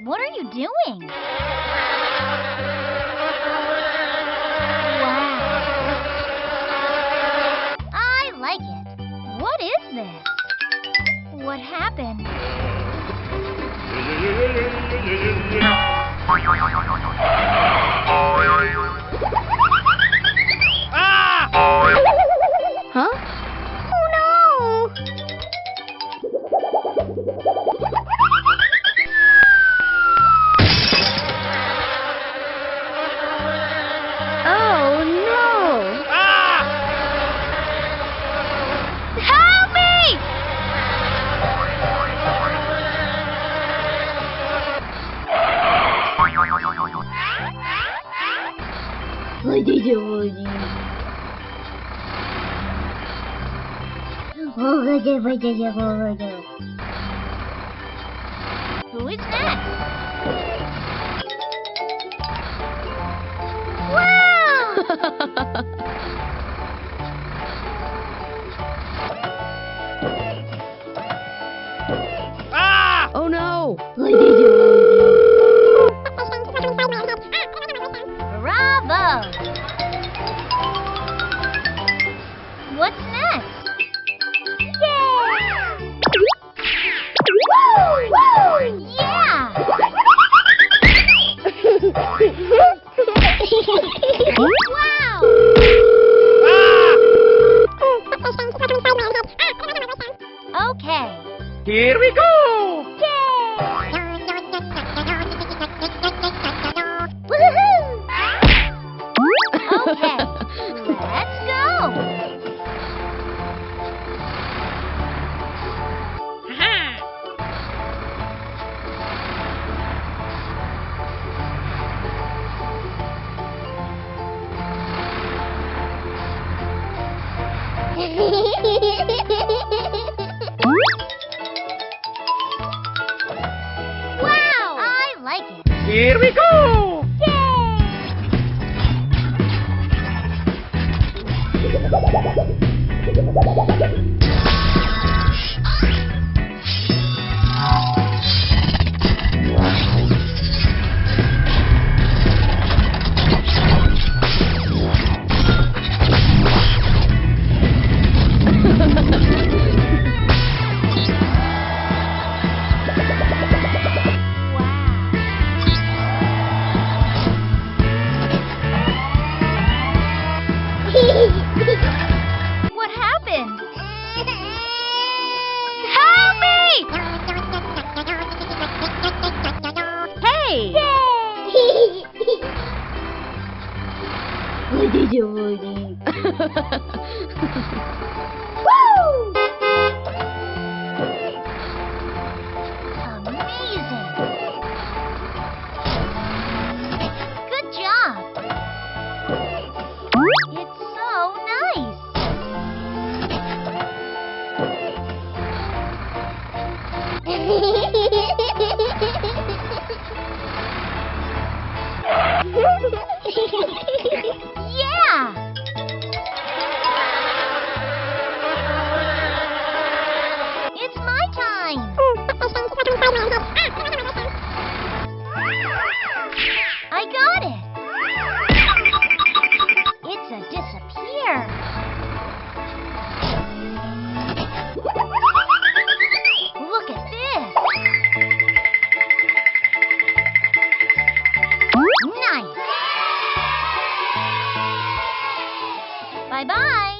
What are you doing? Wow. I like it. What is this? What happened? Huh? Oh no! Oh no! Help me! Who is next? Wow! Oh no! Bravo! What's next? Yeah! Woo! Woo! Yeah! Wow! Okay. Here we go! Woohoo! Okay, let's go. Wow, I like it. Here we go! What happened? Help me! Hey! Woo! Amazing! Good job! It's so nice! Yeah! It's my time! I got it! It's a disappear! Look at this! Nice! Bye-bye!